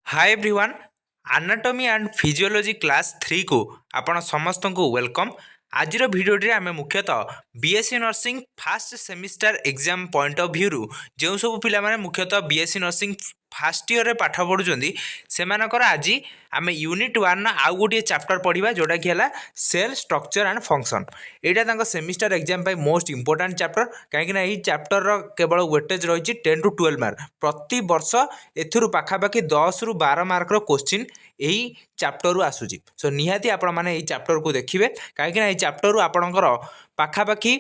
Hi everyone. Anatomy and physiology class 3 को आपण समस्त को वेलकम। आज भिडियो आम मुख्यतः BSc nursing fast semester exam point of view जो सब पिला मुख्यतः बीएससी नर्सिंग फास्ट ईयर पाठ पढ़ुं से आज आम यूनिट 1 आउ गोटे चैप्टर पढ़ा जोटा कि है सेल स्ट्रक्चर एंड फंक्शन। यहाँ semester exam most important chapter कहीं चैप्टर केवल वेटेज रही 10 to 12 मार्क प्रति वर्ष पाखापाखि 10 ରୁ 12 मार्कर क्वेश्चन यही चैप्टर आसूची। सो निहाती आपण मैंने चैप्टर को देखिए कहीं चैप्टर आपणकर पाखापाखि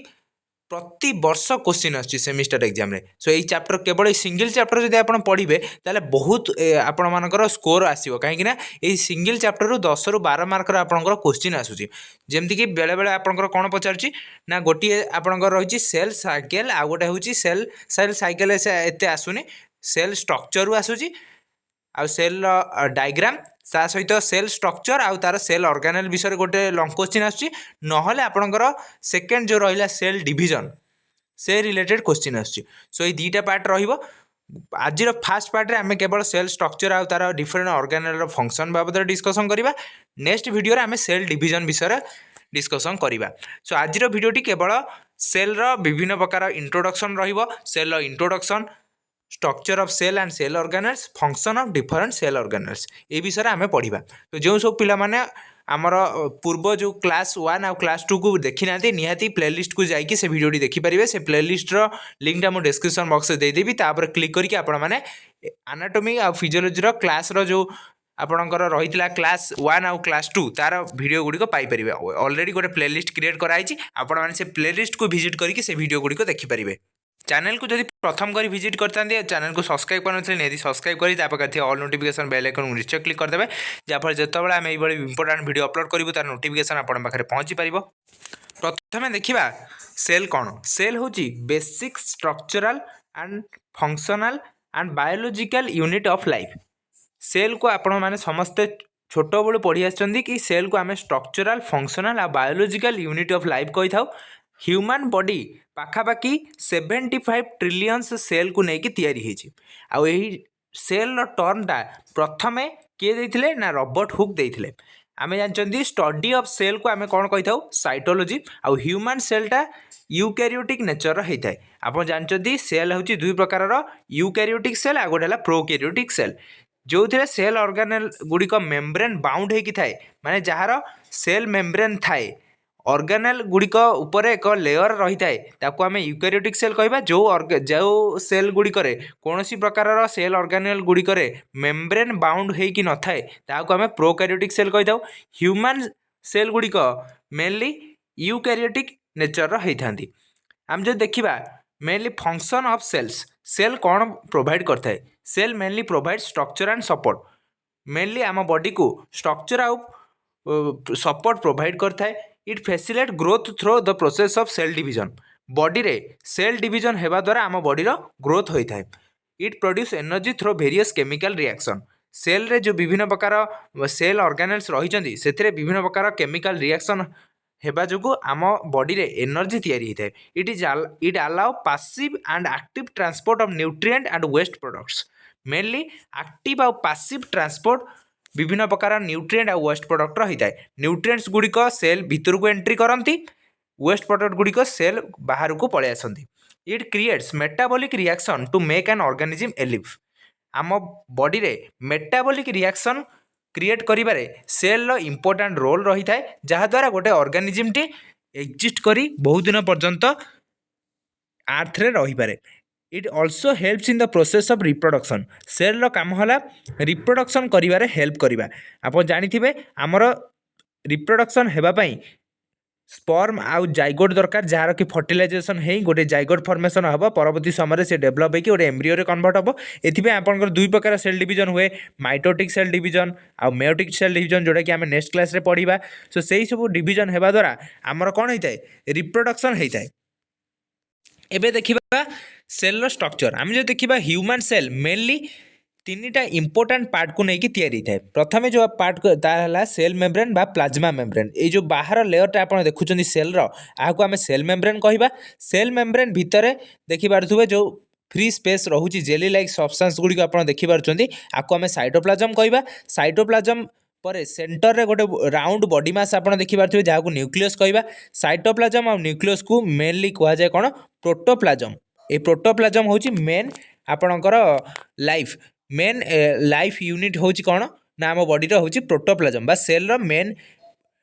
प्रति वर्ष क्वेश्चन आछी सेमिस्टर एग्जाम रे। सो यही चैप्टर केवल सिंगल चैप्टर जब आप पढ़े ताले बहुत आपण मानकर स्कोर आसीबो कहीं यही सिंगल चैप्टर रू 10 ରୁ 12 मार्कर आपणकर क्वेश्चन आसूची। जेमती कि बेले बेले आपणकर कोन पचारची ना गोटे आपणकर रही सेल साइकिल आ गोटे होची सेल सेल साइकिल एते आसुनी सेल स्ट्रक्चर आसूची आ सेल डायग्राम ता सहित सेल स्ट्रक्चर आउ तार सेल ऑर्गेनेल विषय गोटे लॉन्ग क्वेश्चन आसुची नहले आपणकर सेकेंड जो रहिला सेल डिवीजन से रिलेटेड क्वेश्चन आसुची। सो ये दुईटा पार्ट रहिबो। आज फास्ट पार्ट रे आमे केवल सेल स्ट्रक्चर आउ तार डिफरेंट ऑर्गेनेल फंक्शन बाबद डिस्कसन करिबा। नेक्स्ट वीडियो रे आमे सेल डिवीजन विषय डिस्कसन करिबा। सो आज वीडियोटी केवल सेल रो विभिन्न प्रकार इंट्रोडक्शन रहिबो। सेल रो introduction, structure of cell and cell organelles, function of different cell organelles ये विषय आम पढ़ा। तो जो सब पिला माने आमर पूर्व जो क्लास 1 आ क्लास 2 को देखी ना निहाती प्लेलिस्ट को जाइए से वीडियोटी देखिपारे। से प्लेलिस्टर लिंकटा मुझे डिस्क्रिप्शन बॉक्स में देदेवी क्लिक करके आपण मैंने एनाटॉमी आ फिजियोलॉजी क्लास जो आपणकर रही क्लास 1 आउ क्लास 2 तार वीडियो गुड़िक पाइपर। ऑलरेडी गोटे प्लेलिस्ट क्रिएट कराई आपण मैंने से प्लेलिस्ट को विजिट करके से वीडियो गुड़िक देखिपारे। चैनल को जब प्रथम कर विजिट करते चैनल को सब्सक्राइब करते निहाती सब्सक्राइब कर ऑल नोटिफिकेशन बेल आइकन निश्चय क्लिक करदे जहाँफल जितेबाला आम ये इंपोर्टाट वीडियो अपलोड करूँ तार नोटिफिकेशन आपन पाखे पहुँची पार। प्रथम देखा सेल कौन। सेल हूँ basic structural and functional and biological unit of life. Cell को आपण मैंने समस्ते छोट बड़ू पढ़ी आछंती कि सेल को आम स्ट्रक्चरल फंक्शनल आ बायोलॉजिकल यूनिट ऑफ लाइफ कही था। ह्यूमन बॉडी पाखापाखि 75 ट्रिलियंस सेल को लेकिन तैयारी होती। आई सेल टर्मटा प्रथमे किए देथिले ना रॉबर्ट हुक देथिले। आम जानते स्टडी ऑफ सेल को आम कौन कही था साइटोलॉजी। आउ ह्यूमन सेलटा यूकैरियोटिक नेचर होता है। आप जानते सेल हूँ दुई प्रकार यूकैरियोटिक सेल आ गोटे प्रोकैरियोटिक सेल जो थे सेल ऑर्गेनेल गुड़िक मेम्ब्रेन बाउंड होती थाए माने जार सेल मेम्ब्रेन थाए ऑर्गेनेल गुड़िक उपर एक लेयर रही है आम यूकैरियोटिक सेल कहबा। जो सेल गुड़िक कौन प्रकार सेल ऑर्गेनेल गुड़िक मेम्ब्रेन बाउंड होकी न थाए ताकू आम प्रोकैरियोटिक सेल कही था। ह्यूमन सेल गुड़िक मेनली यूकैरियोटिक नेचर होता। आम जो देखा mainly function of cells, cell कौन प्रोवाइड करता है। Cell mainly provide structure and support. Mainly आम बॉडी को स्ट्रक्चर आउ सपोर्ट प्रोवाइड करता है। It facilitate growth through the process of cell division. Body रे सेल डिवीजन हेबा द्वारा आम बॉडी रो ग्रोथ होता है। It produce energy through various chemical reaction. Cell रे जो विभिन्न प्रकार सेल ऑर्गेनेल्स रही से विभिन्न प्रकार केमिकल रिएक्शन हेबा जोगु आम बॉडी रे एनर्जी तैयारी होता है। It allow passive and active transport of nutrient and waste products. Mainly active आउ पैसिव ट्रांसपोर्ट विभिन्न प्रकार न्यूट्रिएंट और वेस्ट प्रोडक्ट होता है। न्यूट्रिएंट्स गुड़िक सेल भितर को एंट्री करती, वेस्ट प्रोडक्ट गुड़िक सेल बाहर को पलि आसती। It creates metabolic reaction to make an organism alive. आम बॉडी रे मेटाबॉलिक रिएक्शन क्रिएट करिबारे सेल रो इंपोर्टेंट रोल रही है जहाँ द्वारा गोटे ऑर्गेनिज्म टी एग्जिस्ट करी बहुत दिन पर्यंत अर्थ रे रही पारे। It also helps in the process of reproduction. Cell रो काम होला रिप्रोडक्शन करिबारे हेल्प करिबा। आप जानिथिबे आमर रिप्रोडक्शन हेबा पई स्पर्म आउ जाइगोट दरकार जार कि फर्टिलाइजेशन है गोटे जाइगोट फॉर्मेशन हम परवर्ती समय से डेभलप होकर गोटे एम्ब्रियो रे कन्वर्ट हम। एथिपे आपनकर दुई प्रकार सेल डिवीजन हुए, माइटोटिक सेल डिवीजन आउ मेयोटिक सेल डिवीजन जोटा कि आम नेक्स्ट क्लास रे पढ़िबा। सो सेही सब डिवीजन हेबा द्वारा आमर कौन होता है रिप्रोडक्शन होता है। एबे देखिबा सेल रो स्ट्रक्चर। आम जो देखिबा ह्यूमन सेल मेनली 3टा इंपोर्टेंट पार्ट को लेकिन तैयारी थाए। प्रथमे जो पार्ट ताला सेल मेम्ब्रेन बा प्लाज्मा मेम्ब्रेन। ये जो बाहर लेयरटा आप देखुं सेल रो आको आम सेल मेम्ब्रेन कहबा। सेल मेम्ब्रेन भितर देखि पारुथबे जो फ्री स्पेस रोचे जेली लाइक सब्सटेंस गुड़ी आप देखिपुंट आपको आम साइटोप्लाजम कहवा। साइटोप्लाजम पर सेंटर रे गोटे राउंड बॉडी मास आप देखिपे जहाँ न्यूक्लियस कहवा। साइटोप्लाजम और न्यूक्लियस को मेनली कह जाए कौन प्रोटोप्लाजम। ये प्रोटोप्लाजम हूँ मेन आपणकर लाइफ मेन लाइफ यूनिट हूँ कौन ना आम बॉडी हूँ प्रोटोप्लाजम बा सेल रो मेन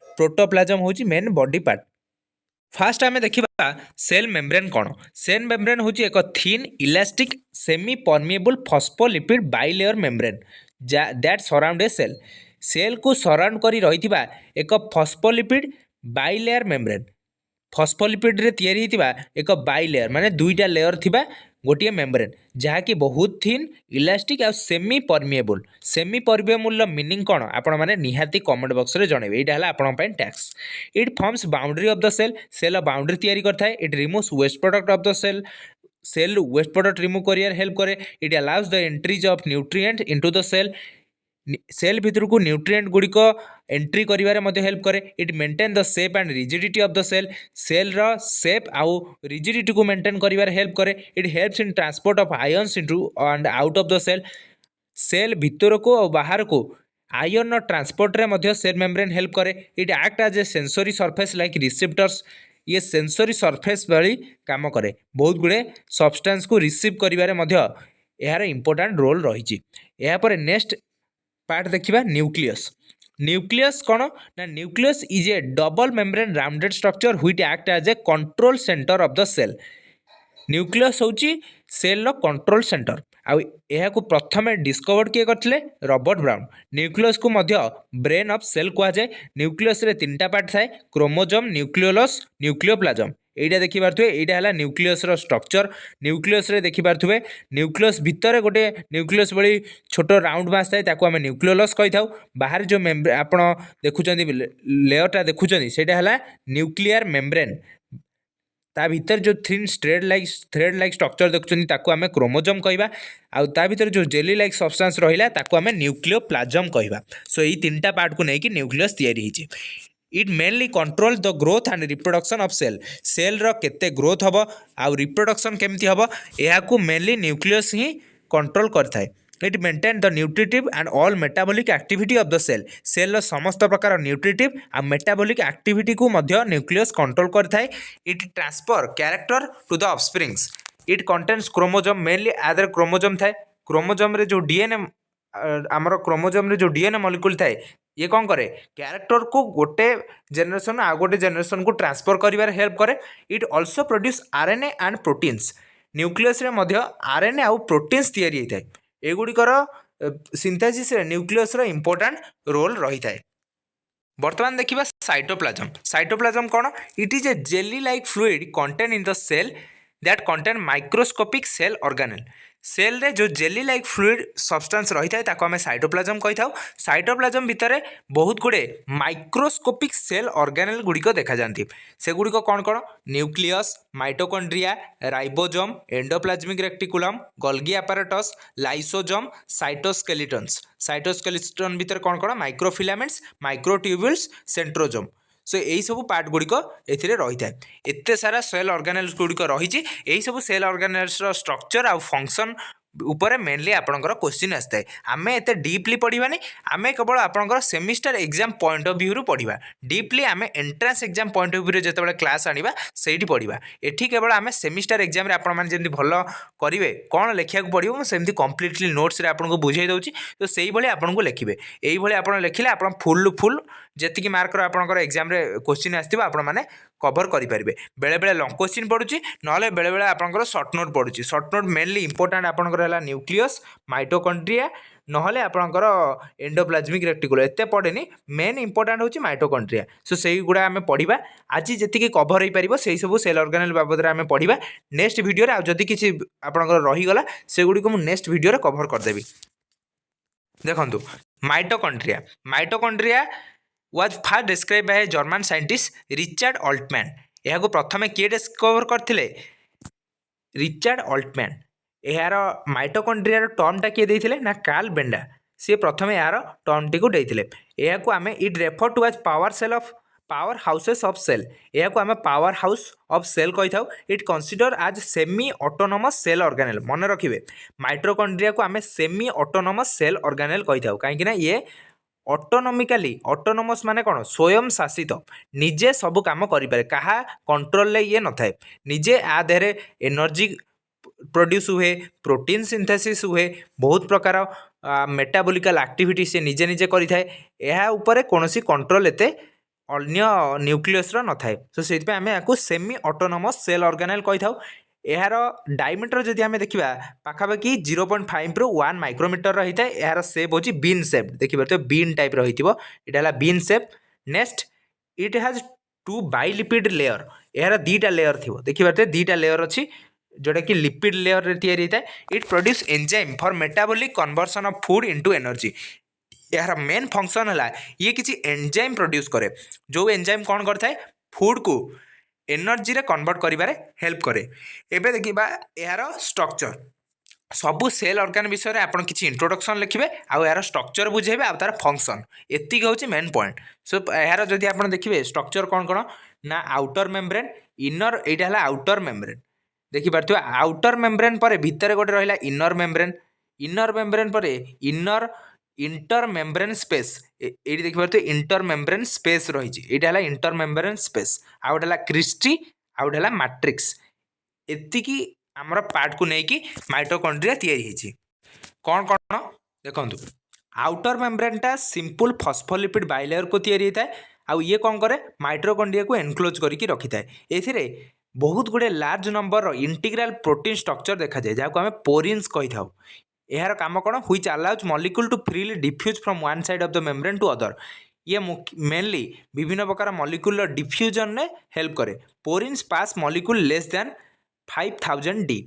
प्रोटोप्लाजम हूँ मेन बॉडी पार्ट। फास्ट आम देखा सेल मेम्ब्रेन कौन। सेल मेम्ब्रेन हूँ एक thin elastic semi permeable phospholipid bilayer membrane that surround a cell. Cell को सराउंड करी रही एक फॉस्फोलिपिड बाइलेयर मेम्ब्रेन। फॉस्फोलिपिड रे तैयारी होइतिबा एक बाइलेयर माने दुईटा लेयर थिबा गोटे मेम्ब्रेन जहाँकि बहुत थिन इलास्टिक आ semi permeable. Semi permeable meaning कौन आपण मैंने निहाती कमेंट बॉक्स रे जणेबे। एटा हला आपण पय टैक्स। It forms boundary of the cell. Cell boundary तैयारी करथाय। It removes waste product of the cell. Cell waste product remove करियर हेल्प करे। It allows the entries of nutrient into the cell. Cell भितर को न्यूट्रिएंट गुड़िक entry करिवारे मध्य help करे। It maintain the shape and rigidity of the cell. Cell रो shape आउ रिजिडिटी को मेंटेन करिवारे हेल्प करे। It helps in transport of ions into and out of the cell. Cell भितर को और बाहर को आयन ट्रांसपोर्ट रे मध्य सेल मेम्ब्रेन हेल्प करे। It act as a sensory surface like receptors. ये सेंसरी सरफेस भली काम करे। बहुत गुड़े सब्सटेंस को रिसीव करिवारे मध्य यार इंपोर्टेंट रोल रही। या पर नेक्स्ट पार्ट देखिबा न्यूक्लियस। न्यूक्लियस कौन ना nucleus is a double membrane rounded structure which act as a control centre of the cell. Nucleus होची सेल रो कंट्रोल सेंटर। आउ यह को प्रथम डिस्कवर्ड किए करथिले रॉबर्ट ब्राउन। न्यूक्लियस को मध्य ब्रेन ऑफ सेल कहा जाए। न्यूक्लियस रे तीनटा पार्ट थाए क्रोमोजोम न्यूक्लियोलस न्यूक्लियोप्लाजम। एटा देखि पारथुए एटा हला न्यूक्लियस रो स्ट्रक्चर। न्यूक्लियस रे देखि पारथुए न्यूक्लियस भितर गोटे न्यूक्लियस भली छोट राउंड मास थाए ताको आमे न्यूक्लियोलस कहि थाउ। बाहर जो मेम्ब्रेन आपण देखुचंदी लेयरटा देखुचंदी सेटा हला न्यूक्लियर मेम्ब्रेन। ता भीतर जो थिन थ्रेड लाइक स्ट्रक्चर देखुचंदी ताको आमे क्रोमोजोम कहबा। आउ ता भीतर जो जेली लाइक सब्सटेंस रहिला ताको आमे न्यूक्लियोप्लाजम कहबा। सो एई तीनटा पार्ट को नेकी न्यूक्लियस तैयारी हिची। It mainly control the growth and reproduction of cell. Cell रो केते ग्रोथ हबो आउ रिप्रोडक्शन केमती हबो एहा को मेनली न्यूक्लियस ही कंट्रोल करथाय। It maintain the nutritive and all metabolic activity of the cell. Cell समस्त प्रकार न्यूट्रिटिव आ मेटाबॉलिक एक्टिविटी को मध्य न्यूक्लियस कंट्रोल करथाय। It transfer character to the offsprings. It contains chromosome mainly आदर क्रोमोजोम थाए। क्रोमोजोम रे जो डीएनए आमर क्रोमोजोम रे जो डीएनए मॉलिक्यूल थाए ये कौन करे कैरेक्टर को गोटे जेनरेशन आ गोटे जेनरेशन को ट्रांसफर करिवार हेल्प करे। It also produce RNA and proteins. Nucleus रे मध्य आरएनए आउ प्रोटीन्स तैयारी होता है। एगुड़िकर सिंथेसिस रे न्यूक्लियस रो इंपोर्टेंट रोल रही है। बर्तमान देखिबा साइटोप्लाजम। साइटोप्लाजम कौन it is a jelly like fluid contain in the cell that contain microscopic cell organelle. Cell रे जो जेली लाइक फ्लूइड सब्सटेंस रही है ताको आमे साइटोप्लाजम कहि थाउ। साइटोप्लाजम भितर बहुत गुड़े माइक्रोस्कोपिक सेल ऑर्गेनेल गुड़िक देखा जाती। से गुड़िक कौन कौन nucleus mitochondria ribosome endoplasmic reticulum Golgi apparatus lysosome cytoskeletons. Cytoskeleton भितर कौन कौन माइक्रोफिलामेंट्स माइक्रोट्यूब्यूल्स सेंट्रोजोम। सो यही सब पार्ट गुड़िक ए रही है। एत सारा सेल ऑर्गेनेल्स गुड़िक रही। यही सब सेल ऑर्गेनेल्स स्ट्रक्चर आ फंक्शन उपरे मेनली आपणकर क्वेश्चन आसता है। आम एत डीपली पढ़ानी आम केवल आपणकर semester exam point of view पढ़ा। डीपली आम entrance exam point of view जो क्लास आनिबा सेठी पढ़ा। एठी केवल आम सेमिस्टर एग्जाम रे आपण माने जेंति भलो करिवे कोन लेखिया को पड़िबो मु सेमति कंप्लीटली नोट्स रे आपन को बुझाई दउची। तो सेही भली आपन को लेखिबे। एही भली आपन लेखिले आपन फुल जेतिकी मार्क रो आपनकर एग्जाम रे क्वेश्चन आस्तिबो आपण माने कवर करि परिबे। बेले बेले लॉन्ग क्वेश्चन पडुची नले बेले बेले आपनकर शॉर्ट नोट पडुची। शॉर्ट नोट मेनली इंपोर्टेंट आपनकर हला न्यूक्लियस माइटोकॉन्ड्रिया नहले आपनकर एंडोप्लाज्मिक रेक्टिकुलम एते पड़ेनी। मेन इंपोर्टेंट होची माइटोकॉन्ड्रिया। सो सेही गुडा आमे पढिबा। आज जेतिकी कवर होई परिबो सेही सब सेल ऑर्गेनेल बाबद रे आमे पढिबा। नेक्स्ट वीडियो रे आ जदी किछि आपनकर रही गला से गुडी को मु नेक्स्ट वीडियो रे कवर कर देबी। देखंतु mitochondria. Mitochondria was first described by a German scientist Richard Altman। यह को प्रथमे किए डिस्कवर करथिले रिचार्ड अल्टमैन। यार माइटोकॉन्ड्रिया टर्मटा किए देथिले ना कार्ल बेंडा। सी प्रथमे यार टर्मटी को देथिले। यह को आमे it refer to as power cell of power houses of cell या आम पावर हाउस ऑफ सेल कही था। It consider as semi autonomous cell organelle मन रखिए माइटोकॉन्ड्रिया को आम सेमी ऑटोनोमस सेल ऑर्गेनेल कही था कहीं ये ऑटोनोमिकली ऑटोनोमस माने कौन स्वयं शासित निजे सब काम करें क्या कंट्रोल ये न थाए निजे आ देहरे एनर्जी प्रोड्यूस हुए प्रोटीन सिंथेसिस हुए बहुत प्रकार मेटाबॉलिकल एक्टिविटी से निजे निजे करें कौन कंट्रोल एते अन्य न्यूक्लियस न थाए सो से आम या सेमी ऑटोनोमस सेल ऑर्गेनेल कही था। यार डायमीटर जदि आम देखा पाखापाखि 0.5 रु 1 माइक्रोमीटर रही है। यार सेप होची बीन सेप देखिए बीन टाइप रही है bean shape. Next it has 2 bilipid layer यार 2टा लेयर थी देखिए 2टा लेयर अच्छी जोटा कि लिपिड लेयर रे तैयारी होता है। It produce enzyme for metabolic conversion of food into energy यार मेन फंक्शन है ये किसी एंजाइम प्रोड्यूस करे जो एंजाइम कौन करता है फूड को एनर्जी रे कन्वर्ट करिबारे हेल्प करे। एबे देखिबा यार स्ट्रक्चर सबू सेल ऑर्गन विषय में आप किसी इंट्रोडक्शन लिखिए आउ यार स्ट्रक्चर बुझेबे आ तार फंक्शन एतिक होची मेन पॉइंट। सो यार जदि आप देखिए स्ट्रक्चर कौन कौन ना आउटर मेम्ब्रेन इनर एटा है आउटर मेम्ब्रेन देखिए आउटर मेम्ब्रेन पर भितर गोटे रहा इनर मेम्ब्रेन पर इनर इंटर मेम्ब्रेन स्पेस ये देखिए इंटर मेम्ब्रेन स्पेस रही है इंटर मेम्ब्रेन स्पेस आउ गोटे क्रिस्टी आउ गोटे मैट्रिक्स एतिकी आमर पार्ट को लेकिन माइटोकॉन्ड्रिया तैयारी कौन कौन देखो आउटर मेम्ब्रेनटा सिंपल फॉस्फोलिपिड बाइलेयर को तैयारी होता है आउ ये कौन करे माइटोकॉन्ड्रिया को एनक्लोज करके रखी था। ए बहुत गुड़े large number integral protein structure देखा जाए जहाँ आम पोरिन्स कही था। यार काम कौन which allows molecule to freely diffuse from one side of the membrane to other ये मेनली विभिन्न प्रकार मॉलिक्यूल डिफ्यूजन में हेल्प करे। Porins pass molecule less than 5000 D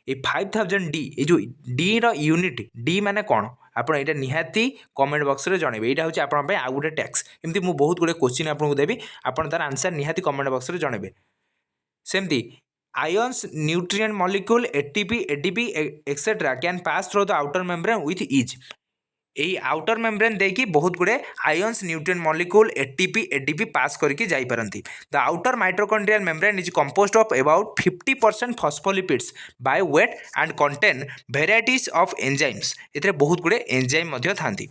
ये 5000 डी ये जो डी रो यूनिट डी माने कौन आप निहाती कमेंट बॉक्स रे जनइबे यहाँ हूँ आप आउ गोटे टैक्स एमती मुझे बहुत गुड़े क्वेश्चन आपको देवी आप तार आंसर निहाती कमेंट बॉक्स रे जनइबे। सेमती ions nutrient molecule ATP ADP etc can pass through the outer membrane with ease यही आउटर मेम्ब्रेन देकी बहुत गुड़े ions nutrient molecule ATP ADP pass करके जाई पारंती। The outer mitochondrial membrane is composed of about 50% phospholipids by weight and contain varieties of enzymes एथरे बहुत गुड़े एंजाइम मध्य थांती।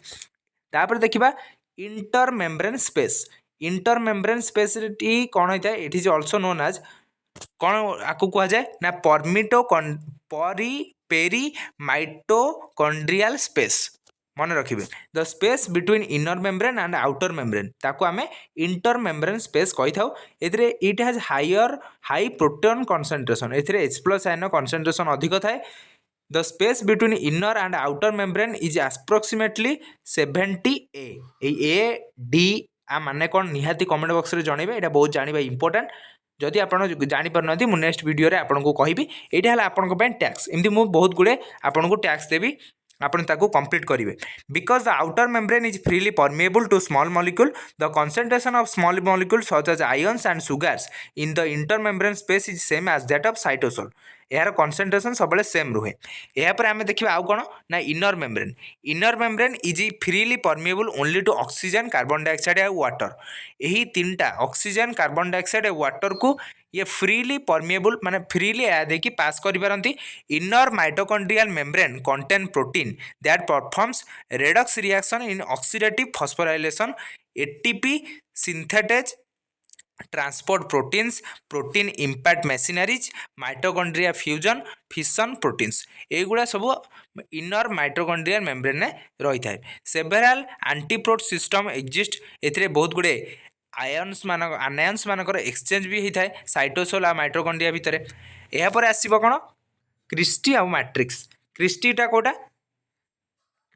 तापर देखिबा इंटर मेम्ब्रेन स्पेस कौन होता है it is also known as कौन आपको कहा जाए ना पेरी माइटोकॉन्ड्रियल स्पेस मन रखिए the space between inner membrane and outer membrane ताको आमे इंटर मेम्ब्रेन स्पेस कही था। It has high proton concentration H+ ion concentration अधिक थाए। The space between inner and outer membrane is approximately 70 ए डी आ माने कौन निहाती कमेंट बॉक्स रे जनइबे एटा बहुत जानिबा इंपोर्टेंट जदि आप जापर ना मुझे नेक्स्ट वीडियो रे आपको कहबी। यहाँ आपन टैक्स एमती मुझे बहुत गुड़े आपको टैक्स देवी आपन ताको कंप्लीट करेंगे। Because the outer membrane is freely permeable to small molecule the concentration of small molecule such as ions and sugars in the inter membrane space is same as that of cytosol यार concentration सब same रुहे। यापर आम देखा आउ कौन ना inner membrane is freely permeable only to oxygen carbon dioxide और वाटर यही 3टा ऑक्सीजन कार्बन डाइऑक्साइड और वाटर को ये फ्रीली परमिएबल माने फ्रीली देखिए पास करि पारंती। Inner mitochondrial membrane contain protein that performs redox reaction in oxidative phosphorylation ATP synthetase transport proteins protein impact machineries mitochondria fusion fission proteins एगुड़ा सब inner mitochondrial membrane रही है। सेवेराल एंटीप्रोट सिस्टम एक्जिस्ट ए बहुत गुड़े आयन्स मानकर एक्सचेंज भी होता है साइटोसोल आ माइटोकॉन्ड्रिया भितर। यापर आसो कौन क्रिस्टी आ मैट्रिक्स क्रिस्टीटा कोटा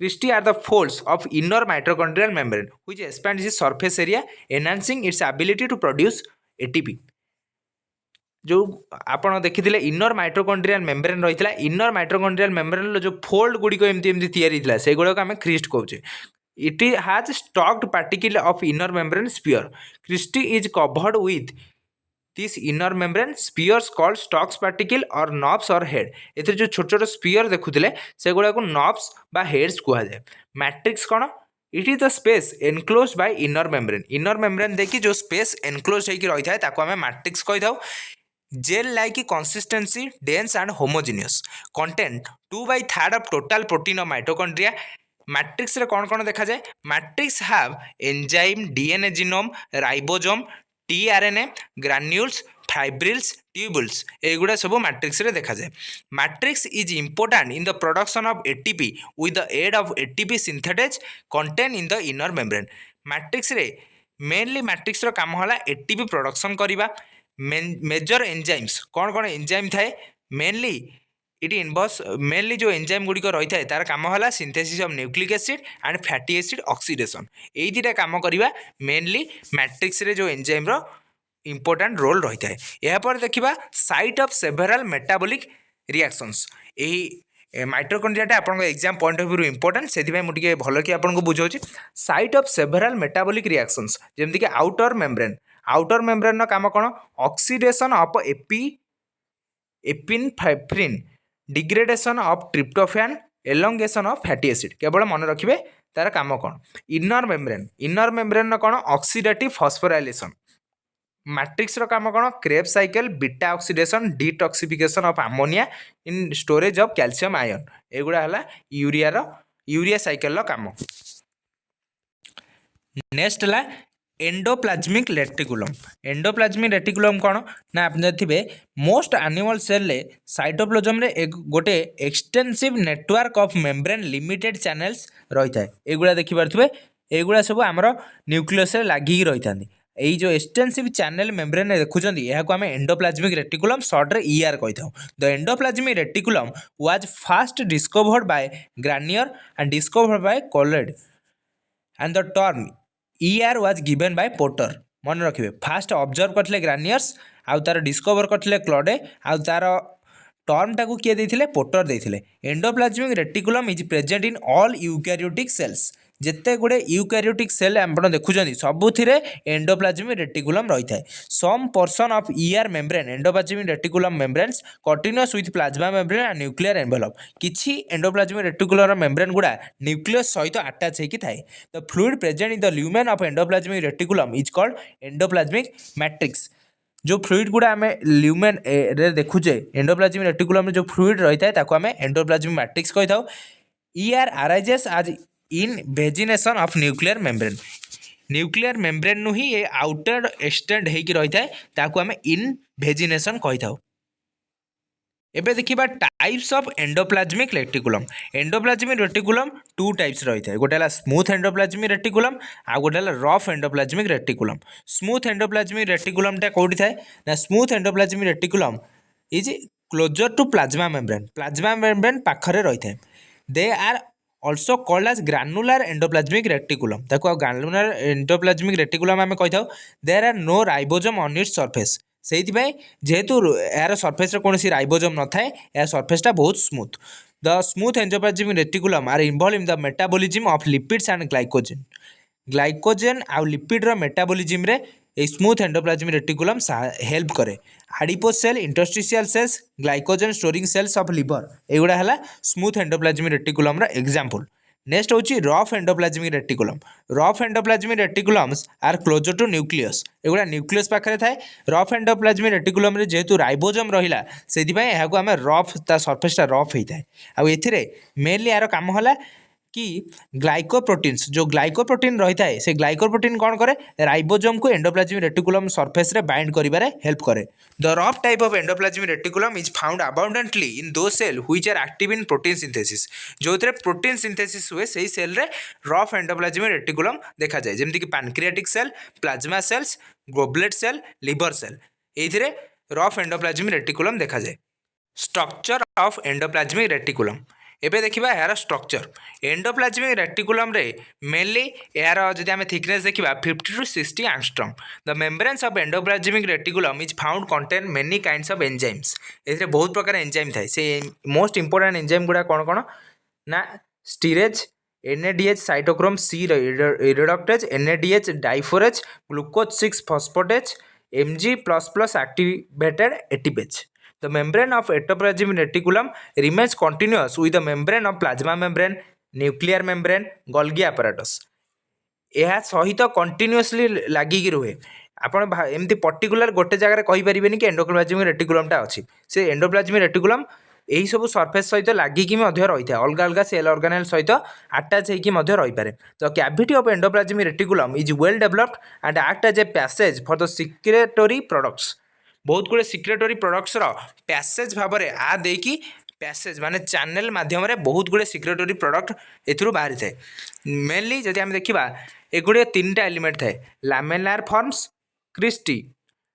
cristae are the folds of inner mitochondrial membrane which expands its surface area enhancing its ability to produce ATP. जो आपड़ देखी इनर माइटोकॉन्ड्रियल मेम्ब्रेन रही है इनर माइटोकॉन्ड्रियल मेम्ब्रेन जो फोल्ड गुड़िक एमती तैयारी से गुड़ाक आम क्रिस्ट कहचे। It has stalked particle of inner membrane sphere cristae is covered with this inner membrane spheres called stalks particle और नॉब्स और हेड जो छोट छोट स्पीयर देखुले से गुड़ा को नॉब्स बा हेड्स कहुए। मैट्रिक्स कौन it is the space enclose by inner membrane देखिए जो स्पेस एनक्लोज होकर रही है ताको आम मैट्रिक्स कही था gel like consistency dense and homogeneous content 2/3 of total protein of mitochondria matrix रे कौन कौन देखा जाए matrix have enzyme DNA genome ribosome tRNA granules fibrils tubules एगुड़ा सब मैट्रिक्स रे देखा जाए matrix is important in the production of ATP with the aid of ATP synthetase contain in the inner membrane matrix रे mainly matrix रो काम होला ATP production करबा मेजर एंजाइम्स कौन कौन एंजाइम थाए मेनली इट इनवॉल्व्स मेनली जो enzyme गुड़िक रही है तार काम है synthesis of nucleic acid and fatty acid oxidation यही दुटा काम करवा मेनली मैट्रिक्स रे जो एंजाइम रो इंपोर्टेंट रोल रही है यापर देखा site of several metabolic reactions यही माइटोकॉन्ड्रियाटा आपन exam point of view important से मुझे भल कि आपको बुझाऊँ site of several metabolic reactions जमीक आउटर मेम्ब्रेन काम कौन oxidation of epinephrine degradation of tryptophan elongation of fatty acid केवल मन रखिए तार काम कौन इनर मेम्ब्रेन कौन ऑक्सीडेटिव फॉस्फोराइलेशन मैट्रिक्स रो काम कौन Krebs cycle beta oxidation detoxification of ammonia in storage of calcium ion एगुड़ा है यूरिया साइकिल रो काम नेक्स्ट है एंडोप्लाज्मिक रेटिकुलम कौन ना आप देखिए मोस्ट एनिमल सेल साइटोप्लाज्म रे एक गोटे extensive network of membrane limited channels रही है एगुड़ा देखिपे एगुड़ा सब आमर न्यूक्लियस लगिक रही था यही जो एक्सटेंसिव चैनल मेम्ब्रेन देखुं यह आम एंडोप्लाज्मिक रेटिकुलम सर्ट रे ईआर कही था the endoplasmic reticulum was first discovered by Garnier and discovered by Claude and the term ER was given by Porter मन रखिए फास्ट ऑब्जर्व करते ग्रानियर्स आउ तार डिस्कवर करते क्लडे आउ तार टर्मटा को किए देते पोर्टर देते endoplasmic reticulum is present in all eukaryotic cells जिते गुड़े यूकैरियोटिक सेल आप देखुं सबुथिरे एंडोप्लाज्मिक रेटिकुलम रही है some portion of ER membrane endoplasmic reticulum membranes continuous with plasma membrane and nuclear envelope किछि एंडोप्लाज्मिक रेटिकुलम मेम्ब्रेन गुड़ा nucleus सहित attach होकर थाए the fluid present in the lumen of endoplasmic reticulum is called endoplasmic matrix जो fluid गुड़ा आम lumen रे देखुचे एंडोप्लाज्मिक रेटिकुलम जो फ्लूइड रही है ताको आम एंडोप्लाज्मिक मैट्रिक्स कही था ईआर अराइजेस आज इन वेजिनेशन ऑफ न्यूक्लियर मेम्ब्रेन नु ही ये आउटर एक्सटेंड होकर रही है ताको आम इन वेजिनेशन कही था एबे देखिबा types of endoplasmic reticulum two types रही है गोटे स्मूथ एंडोप्लाज्मिक रेटिकुलम आ गोटे rough endoplasmic reticulum smooth endoplasmic रेटिकुलमटा कौटी थाए ना smooth endoplasmic reticulum is closer to plasma membrane पाखरे रही है they are also called as granular endoplasmic reticulum ताको ग्रानुलर एंडोप्लाज्मिक रेटिकुलम आम कही था there are no ribosome on its surface से जेहेतु यार सरफेस कौन राइबोसोम न थाए यार सरफेसटा बहुत smooth the smooth endoplasmic reticulum are involve in the metabolism of lipids and glycogen आउ लिपिड्र मेटाबॉलिज्म रे ए स्मूथ एंडोप्लाज्मिक रेटिकुलम हेल्प करे adipose cell interstitial cells glycogen storing cells of liver एगुड़ा है smooth endoplasmic reticulum example next होची rough endoplasmic reticulums are closer to nucleus एगुड़ा nucleus पाखे थाए रफ एंडोप्लाज्मिक रेटिकुलम रे जेहेतु राइबोसोम रहिला सेदिपय एहाको आमे रफ ता सरफेसटा रफ होता है आउ एथिरे मेनली यार काम होला कि ग्लाइकोप्रोटीन्स जो ग्लाइकोप्रोटीन रही है से ग्लाइकोप्रोटीन कौन करे राइबोसोम को एंडोप्लाज्मिक रेटिकुलम सरफेस रे बाइंड करिबारे हेल्प करे the rough type of endoplasmic reticulum is found abundantly in those cell which are active in protein synthesis जो प्रोटीन सिंथेसिस हुए सही सेल रे रफ एंडोप्लाज्मिक रेटिकुलम देखा जाए जमती कि pancreatic cell plasma cells goblet cell liver cell एथिरे rough endoplasmic reticulum देखा जाए स्ट्रक्चर ऑफ एंडोप्लाज्मिक रेटिकुलम एबे देखिबा यार स्ट्रक्चर एंडोप्लाज्मिक रेटिकुलम रे मेनली यार जदि आम थिकनेस देखिबा 50 to 60 angstrom the membranes of endoplasmic reticulum is found contain many kinds of enzymes एथिरे बहुत प्रकार एंजाइम थाए से मोस्ट इंपोर्टेंट एंजाइम गुडा कौन कौन ना esterase NADH cytochrome C reductase NADH diaphorase glucose 6 phosphatase Mg++ activated ATPase. The membrane of endoplasmic reticulum remains continuous with the membrane of plasma membrane, nuclear membrane, Golgi apparatus. ଏହା ସହିତ continuously ଲାଗିକି ରୁହେ। ଆପଣ ଏମିତି particular ଗୋଟେ ଜାଗାରେ କହିପାରିବେନି କି ଏଣ୍ଡୋପ୍ଲାଜମିକ ରେଟିକୁଲମଟା ଅଛି। ସେ ଏଣ୍ଡୋପ୍ଲାଜମିକ ରେଟିକୁଲମ ଏହିସବୁ ସର୍ଫେସ୍ ସହିତ ଲାଗିକି ମଧ୍ୟ ରହିଥାଏ, ଅଲଗା ଅଲଗା ସେଲ୍ ଅର୍ଗାନେଲ୍ ସହିତ ଆଟାଚ୍ ହେଇକି ମଧ୍ୟ ରହିପାରେ। The cavity of endoplasmic reticulum is well developed and act as a passage for the secretory products. ବହୁତ ଗୁଡ଼ିଏ ସିକ୍ରେଟୋରୀ ପ୍ରଡକ୍ଟସର ପ୍ୟାସେଜ୍ ଭାବରେ ଦେଇକି ପ୍ୟାସେଜ୍ ମାନେ ଚ୍ୟାନେଲ୍ ମାଧ୍ୟମରେ ବହୁତ ଗୁଡ଼ିଏ ସିକ୍ରେଟୋରୀ ପ୍ରଡକ୍ଟ ଏଥିରୁ ବାହାରିଥାଏ। ମେନଲି ଯଦି ଆମେ ଦେଖିବା ଏଗୁଡ଼ିଏ ତିନିଟା ଏଲିମେଣ୍ଟ ଥାଏ, ଲାମେଲାର ଫର୍ମସ୍, କ୍ରିଷ୍ଟି,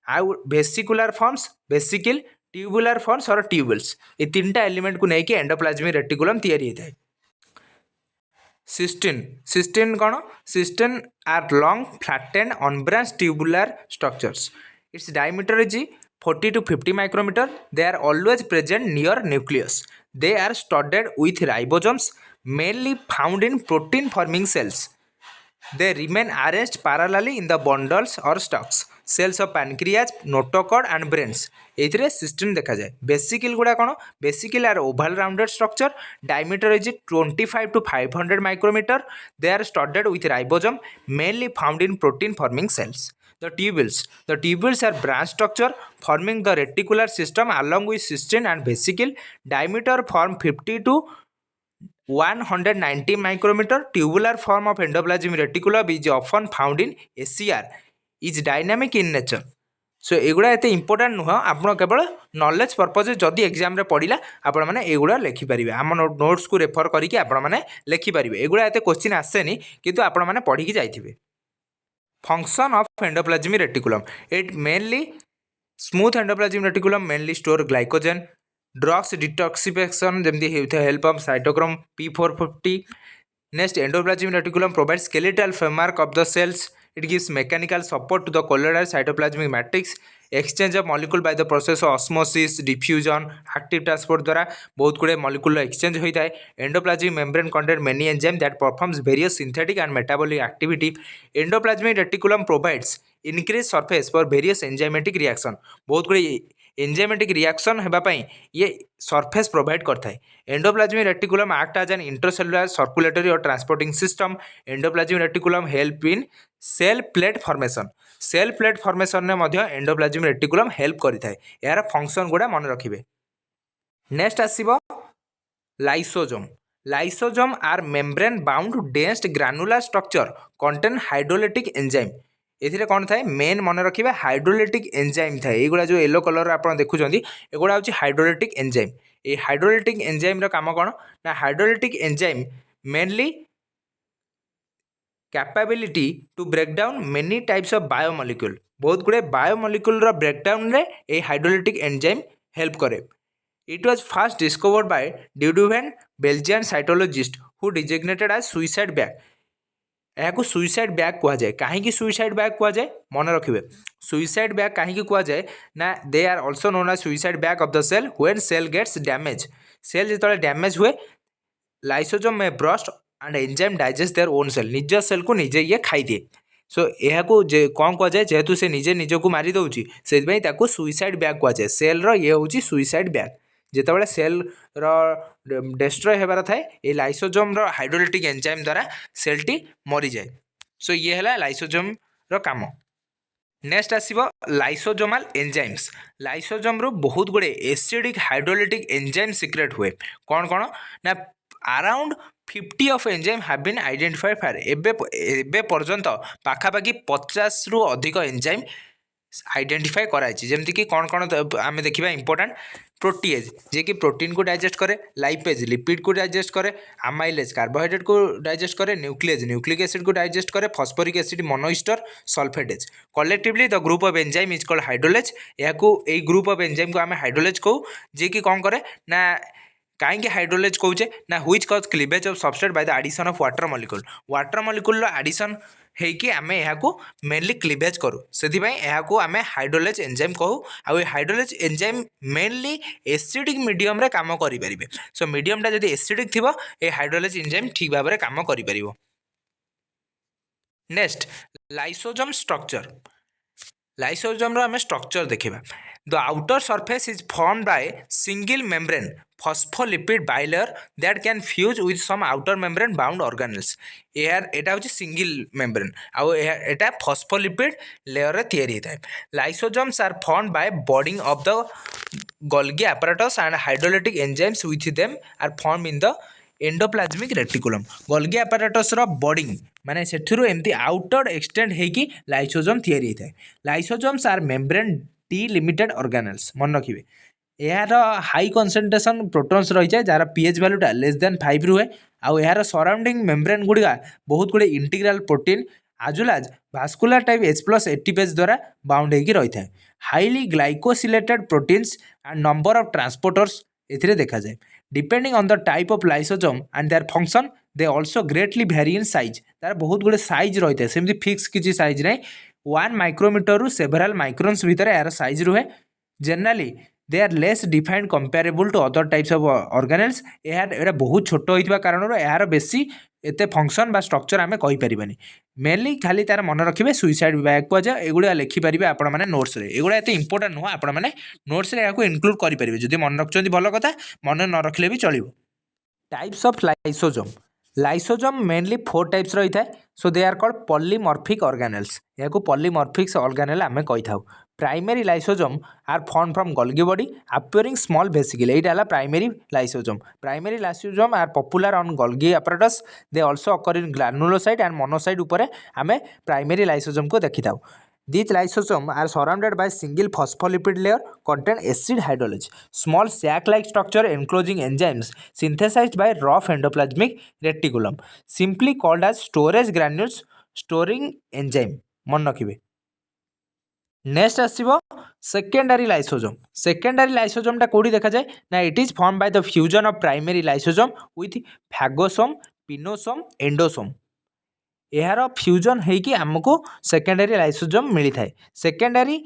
ଆଉ vesicular forms, vesicle, tubular forms or tubules. ଏ ତିନିଟା ଏଲିମେଣ୍ଟକୁ ନେଇକି ଏଣ୍ଡୋପ୍ଲାଜମିକ ରେଟିକୁଲମ ତିଆରି ହୋଇଥାଏ। ସିସ୍ଟିନ୍ କ'ଣ? Cisternae are long flattened unbranched tubular structures. Its diameter is 40 to 50 micrometer. They are always present near nucleus. They are studded with ribosomes mainly found in protein forming cells. They remain arranged parallelly in the bundles or stalks, cells of pancreas, notochord and brains. ଏଥିରେ ସିସ୍ଟିନ୍ ଦେଖାଯାଏ। ବେସିକିଲ୍ ଗୁଡ଼ା କ'ଣ? ବେସିକିଲ୍ ଆର୍ Oval ରାଉଣ୍ଡେଡ୍ structure, diameter is 25 to 500 micrometer. They are studded with ribosome mainly found in protein forming cells. The tubules are branch structure forming the reticular system along with cystin and vesicle. Diameter form 50 to 190 micrometer. Tubular form of endoplasmic reticulum is often found in SCR. Is dynamic in nature. सो एगुड़ा एत important नुह, आप केवल knowledge purpose जदि exam पढ़ला आपण मैंने एगुड़ा लिखिपारे, आम notes को रेफर करके आपने लिखिपारे। एगुड़ा एत क्वेश्चन आसेनी किंतु आपण मैंने पढ़ी जाइए। Function of endoplasmic reticulum, it mainly smooth endoplasmic reticulum mainly store glycogen, drugs detoxification जमती help of cytochrome P450. Next endoplasmic reticulum provide skeletal framework of the cells. It gives mechanical support to the colloidal cytoplasmic matrix. Exchange of molecule by the process of osmosis, diffusion, active transport द्वारा बहुत गुड़े molecule exchange होता है. Endoplasmic membrane contains many enzymes that performs various synthetic and metabolic activity. Endoplasmic reticulum provides increased surface for various enzymatic reaction. बहुत गुड़े enzymatic reaction होगापाई ये surface provide करता है. Endoplasmic reticulum act as an intracellular circulatory और transporting system. Endoplasmic reticulum help in cell plate formation. Cell plate formation में मध्य endoplasmic reticulum help करता है. यार फंक्शन गुड़ा मन रखिए. नेक्स्ट आसीबो lysosome. Lysosome are membrane bound dense granular structure contain hydrolytic enzyme. एथिरे कौन थाए मेन मन रखिए हाइड्रोलिटिक एंजाइम थाए. एगुड़ा जो येलो कलर आप देखुं एगुड़ा हूँ हाइड्रोलिटिक एंजाइम. ये हाइड्रोलिटिक एंजाइम काम कौन ना hydrolytic enzyme mainly capability to break down many types of biomolecule. बहुत गुड़े बायोमोलिक्यूल ब्रेकडाउन रे ये हाइड्रोलिटिक एंजाइम हेल्प करे. It was first discovered by Duduvin, Belgian cytologist who designated as suicide bag. यहाँ suicide bag कहुए. कहीं suicide bag कहुए मन रखिए. Suicide bag कहीं कहुए ना they are also known as suicide bag of the cell when cell gets damage. Cell जो damage हुए lysosome में burst and enzyme digest their own cell. निज सेल को निजे ये खाई दिए. सो यह कौन कहुए जेहेतु से निजे निजक मारी दौर से सुइसाइड बैग कहुए. सेल ये हूँ सुइसाइड बैग. जितेबाला सेल डेस्ट्रॉय होबार थाए ये लाइसोजोम हाइड्रोलिटिक एंजाइम द्वारा सेलटी मरी जाए. सो ये है लाइसोजोम काम. नेक्स्ट आसीबो लाइसोजोमाल एंजाइम्स. लाइसोजोम रो बहुत गुड़े एसिडिक हाइड्रोलिटिक एंजाइम सिक्रेट हुए. कौन कौन ना around 50 of enzyme have been identified far. एबे पर्यंत पाखापाखि 50 रु अधिक एंजाइम आइडेंटिफाई कराई. जमीक कौन कौन आम देखा इंपोर्टाट प्रोटीएज जे कि प्रोटीन को डाइजेस्ट करे, लाइपेज लिपिड को डाइजेस्ट करे, अमाइलेज कार्बोहाइड्रेट को डाइजेस्ट करे, न्यूक्लियस न्यूक्लिक एसिड को डाइजेस्ट करे, phosphoric acid monoester sulphatase. Collectively the group of enzyme is called hydrolase. या ग्रुप ऑफ एंजाइम को आम हाइड्रोलेज कहू जे कि कौन करे ना कहीं हाइड्रोलेज कौचे ना which cause cleavage of substrate by the addition of water molecule. Water molecule addition होइकी आम यहाँ मेनली क्लीवेज करूँ से आम हाइड्रोलेज एंजाइम कहू. आ hydrolase enzyme mainly acidic medium रे काम करें. सो मीडियमटा जब एसिडिक थी ये हाइड्रोलेज एंजाइम ठीक भाव में काम कर. Next lysosome structure. लाइसोजोम आम स्ट्रक्चर देखा the outer surface is form by single membrane phospholipid bilayer that can fuse with some outer membrane bound organelles यार एटा हूँ सिंगल मेम्ब्रेन आउ एटा फॉस्फोलिपिड लेयर तैयारी होता है lysosomes are form by budding of the Golgi apparatus and hydrolytic enzymes with them are formed in the endoplasmic reticulum Golgi apparatus रो budding माने सेठुरु एमती आउटर एक्सटेंड हेकी लाइसोजोम तैयारी होता है lysosomes are membrane delimited organelles मन रखिए यार हाई कंसंट्रेशन प्रोटॉन्स रही है जार पीएच वैल्यूटा लेस देन 5 रुहे आउ यार सराउंडिंग मेम्ब्रेन गुड़िका बहुत गुड़े इंटीग्राल प्रोटीन आजुलाज भास्कुलर टाइप H+ एटीपेज द्वारा बाउंड होगी रही है highly glycosylated proteins and number of transporters एथिरे देखा जाए depending on the type of lysosome and their function they also greatly vary in size तार बहुत गुड़े साइज रही है सेमती फिक्स किसी साइज नहीं 1 माइक्रोमीटर रु सेभराल माइक्रोन्स भितर यार साइज रुहे generally they are less defined comparable to other types of organelles यार बहुत छोट होइतबा कारणर यार बेसी एते फंक्शन बा स्ट्रक्चर आमे कहि परिबानी मेनली खाली तार मन रखिए सुइसाइड बैग को एगुड़ा लिखिपारे आपण मैंने नोट्स रे एगुड़ा एत इंपोर्टाट नुह आपण मैंने नोट्स रे याको इनक्लूड करेंगे जदि मन रखुच्च भल कथा मन न रखिले भी चलो types of lysosome lysosome mainly 4 types रही है so they are called polymorphic organelles या पॉलीमॉर्फिक ऑर्गेनेल आम कही था primary lysosome are form from Golgi body appearing small vesicle यहाँ primary lysosome are popular on Golgi apparatus they also occur in granulocyte and monocyte उपरे आम primary lysosome को देखी था These lysosomes are surrounded by single phospholipid layer contain acid hydrolysis. Small sac-like structure enclosing enzymes synthesized by rough endoplasmic reticulum. Simply called as storage granules storing enzyme. मन रखिए next आसो secondary lysosome secondary लाइसोजोमटा कौटी देखा जाए ना it is form by the fusion of primary lysosome with phagosome pinosome endosome यार fusion होगी आमको सेकेंडरी लाइसोजोम मिलता है secondary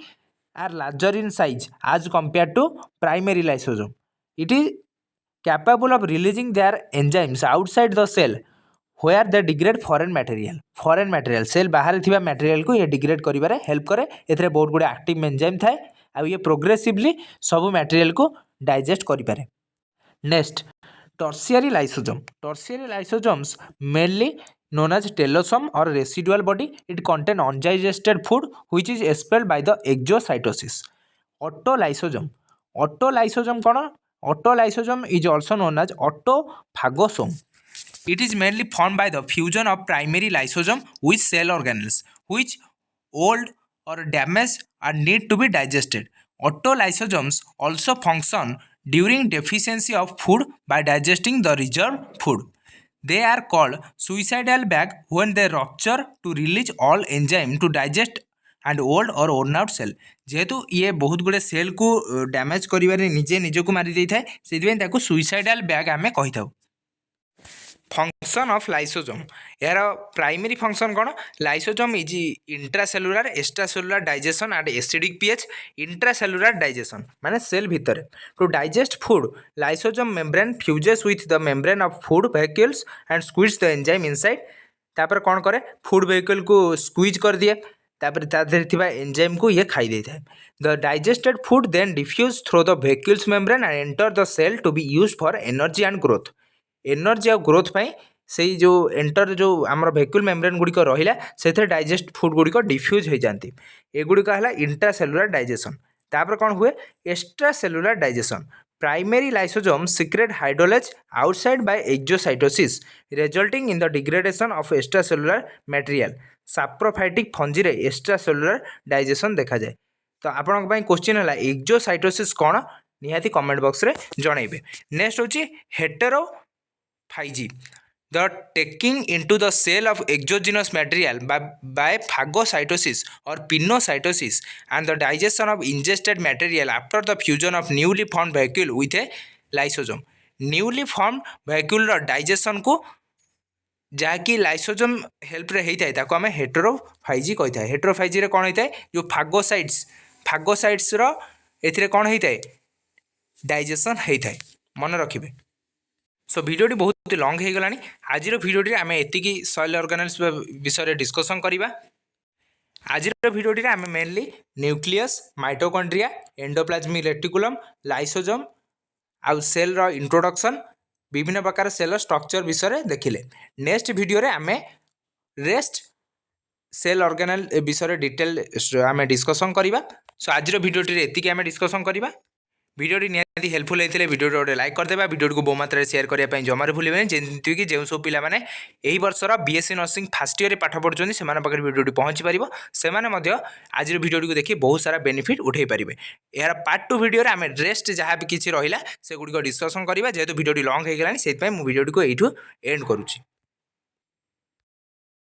are larger in size as compare to primary lysosome it is capable of releasing their enzymes outside the cell where they degrade foreign material cell बाहर थिबा material को ये degrade करिबारे help करे एथरे बहुत गुडे active enzyme थाए आ ये progressively सब मटेरियल को डाइजेस्ट करि पारे next tertiary lysosomes mainly known as telosome or residual body. It contain undigested food which is expelled by the exocytosis. Autolysosome कौन Autolysosome is also known as autophagosome. It is mainly formed by the fusion of primary lysosome with cell organelles which old or damaged are need to be digested. Autolysosomes also function during deficiency of food by digesting the reserved food. They are called suicidal bag when they rupture to release all enzyme to digest and old or worn out cell. जेहेतु ये बहुत गुड़े cell को damage करिबारे निजे निजको मारी देई थाए सेदिबें ताको सुइसाइडल बैग आमे कहि थाउ फंक्शन ऑफ लाइसोजोम यार प्राइमरी फंक्शन कौन lysosome is intracellular extracellular digestion and acidic pH intracellular digestion माने सेल भितर to digest food lysosome membrane fuses with the membrane of food vehicles and squeeze the enzyme inside तापर कौन करे food vehicle को squeeze कर दिए तापर तादेर थिबा एंजाइम को ये खाई देता है the digested food then diffuse through the vehicles membrane and enter the cell to be used for energy and growth energy और ग्रोथ पाई से जो एंटर जो आम वेहिकल मेम्ब्रेन गुड़िक रहा से डाइजेस्ट फूड गुड़िक डिफ्यूज हो जाती एगुड़िक है इंट्रासेलुलर डाइजेशन तापर कौन हुए extracellular digestion primary lysosome secrete hydrolase outside by exocytosis resulting in the degradation of extracellular material saprophytic fungi रे एक्स्ट्रासेलुलर डाइजेशन देखा जाए तो आपण क्वेश्चन है एक्सोसाइटोसिस कौन निहाती कमेंट बॉक्स रे जनइबे नेक्स्ट होची हेटेरोफाइजी the taking into the cell of exogenous material by phagocytosis or pinocytosis and the digestion of ingested material after the fusion of newly formed vacuole with a lysosome newly formed vacuole row digestion को जहाँकि lysosome help रे होता है ताको आम हेटेरोफाइजी कही था हेटेरोफाइजी रे कौन होता है जो फागोसाइट्स रो एथिरे कौन होता है डाइजेशन होता है मन रखिए सो भिडियोटी बहुत लंग हो गलानी आज भिडियोटी आम एतिकी सॉइल ऑर्गेनेल्स विषय डिस्कसन करवा आज भिडियोटी आम mainly nucleus mitochondria endoplasmic reticulum lysosome आउ सेल रो इंट्रोडक्शन विभिन्न प्रकार सेल स्ट्रक्चर विषय देखिले। नेक्स्ट वीडियो रे आमे रेस्ट सेल ऑर्गेनाल विषय डिटेल आमे डिस्कशन करिबा। सो आज वीडियोटी रे एतिके आमे डिस्कशन करिबा। वीडियोटी निहाती हेल्पफुल होते वीडियो गोटे लाइक करदेवा, वीडियो को बहु मात्रा शेयर करने जमार भूलें जमीक जो सब पाने यही वर्षर बीएससी नर्सिंग फास्ट ईयर पाठ पढ़ुं से वीडियो पहुँची पार से आज वीडियो को देखिए बहुत सारा बेनिफिट उठे पारे। यार पार्ट 2 वीडियो आम रेस्ट जहाँ भी किसी रहा से गुड़िक डिस्कसन करवा जेहेतु वीडियो लंग हो गलानी से वीडियो को यू एंड करुँची।